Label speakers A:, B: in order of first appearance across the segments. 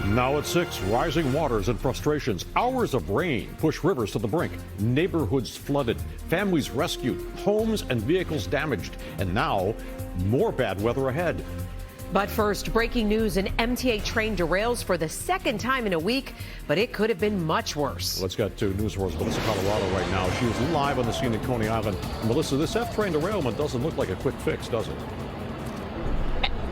A: Now at 6, rising waters and frustrations. Hours of rain push rivers to the brink. Neighborhoods flooded, families rescued, homes and vehicles damaged. And now, more bad weather ahead.
B: But first, breaking news, an MTA train derails for the second time in a week, but it could have been much worse.
A: Let's get to News World's Melissa Colorado right now. She is live on the scene at Coney Island. Melissa, this F train derailment doesn't look like a quick fix, does it?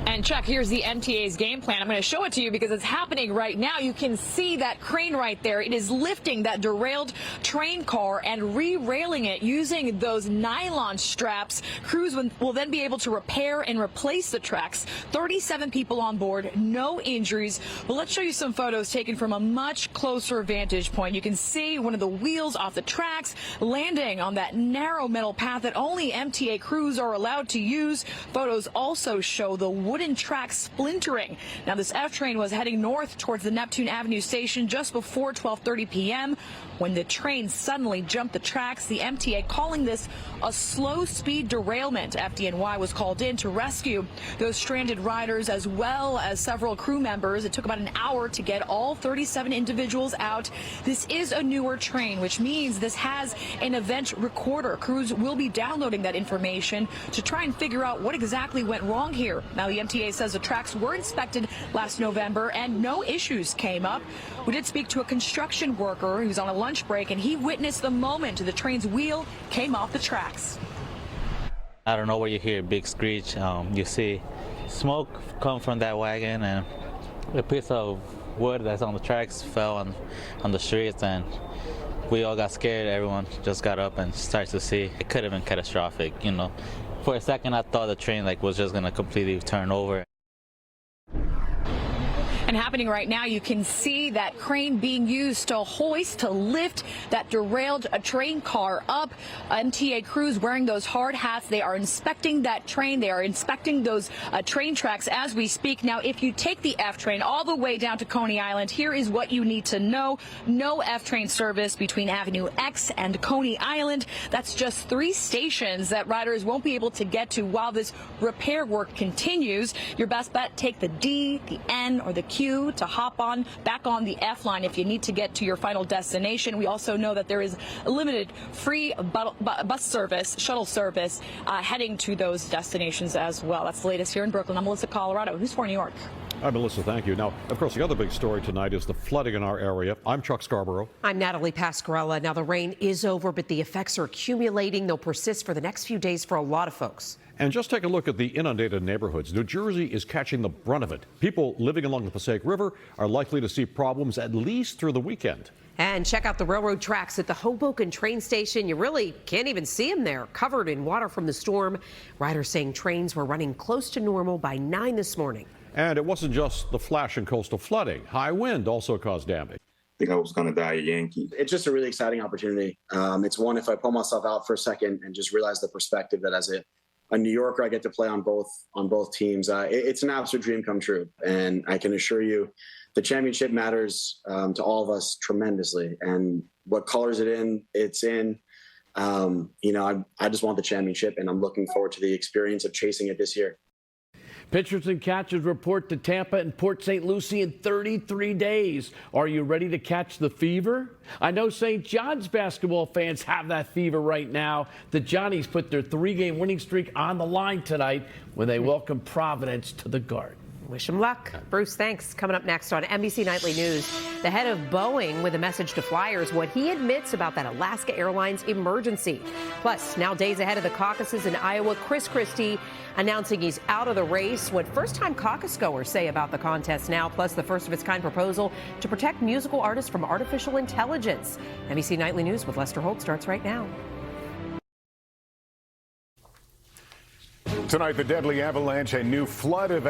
C: And Chuck, here's the MTA's game plan. I'm going to show it to you because it's happening right now. You can see that crane right there. It is lifting that derailed train car and re-railing it using those nylon straps. Crews will then be able to repair and replace the tracks. 37 people on board, no injuries. But let's show you some photos taken from a much closer vantage point. You can see one of the wheels off the tracks landing on that narrow metal path that only MTA crews are allowed to use. Photos also show the wooden track splintering. Now, this F train was heading north towards the Neptune Avenue station just before 12:30 p.m. when the train suddenly jumped the tracks. The MTA calling this a slow speed derailment. FDNY was called in to rescue those stranded riders as well as several crew members. It took about an hour to get all 37 individuals out. This is a newer train, which means this has an event recorder. Crews will be downloading that information to try and figure out what exactly went wrong here. Now, the MTA says the tracks were inspected last November and no issues came up. We did speak to a construction worker who's on a lunch break, and he witnessed the moment the train's wheel came off the tracks.
D: I don't know where you hear a big screech. You see smoke come from that wagon, and a piece of wood that's on the tracks fell on the streets, and we all got scared. Everyone just got up and started to see. It could have been catastrophic, you know. For a second, I thought the train was just going to completely turn over.
C: And happening right now, you can see that crane being used to hoist, to lift that derailed train car up. MTA crews wearing those hard hats. They are inspecting that train. They are inspecting those train tracks as we speak. Now, if you take the F train all the way down to Coney Island, here is what you need to know. No F train service between Avenue X and Coney Island. That's just 3 stations that riders won't be able to get to while this repair work continues. Your best bet, take the D, the N, or the Q to hop on back on the F line if you need to get to your final destination. We also know that there is limited free bus service, shuttle service heading to those destinations as well. That's the latest here in Brooklyn. I'm Melissa Colorado. News 4 New York.
A: Hi, Melissa. Thank you. Now, of course, the other big story tonight is the flooding in our area. I'm Chuck Scarborough.
B: I'm Natalie Pasquarella. Now, the rain is over, but the effects are accumulating. They'll persist for the next few days for a lot of folks.
A: And just take a look at the inundated neighborhoods. New Jersey is catching the brunt of it. People living along the Passaic River are likely to see problems at least through the weekend.
B: And check out the railroad tracks at the Hoboken train station. You really can't even see them there, covered in water from the storm. Riders saying trains were running close to normal by 9 this morning.
A: And it wasn't just the flash and coastal flooding. High wind also caused damage.
E: I think I was going to die a Yankee. It's just a really exciting opportunity. It's one, if I pull myself out for a second and just realize the perspective that as a New Yorker, I get to play on both teams. It's an absolute dream come true. And I can assure you the championship matters to all of us tremendously. And what colors it's in. I just want the championship, and I'm looking forward to the experience of chasing it this year.
F: Pitchers and catchers report to Tampa and Port St. Lucie in 33 days. Are you ready to catch the fever? I know St. John's basketball fans have that fever right now. The Johnnies put their 3-game winning streak on the line tonight when they welcome Providence to the Garden.
B: Wish him luck. Bruce, thanks. Coming up next on NBC Nightly News, the head of Boeing with a message to flyers, what he admits about that Alaska Airlines emergency. Plus, now days ahead of the caucuses in Iowa, Chris Christie announcing he's out of the race. What first-time caucus goers say about the contest now, plus the first-of-its-kind proposal to protect musical artists from artificial intelligence. NBC Nightly News with Lester Holt starts right now.
G: Tonight, the deadly avalanche, a new flood event.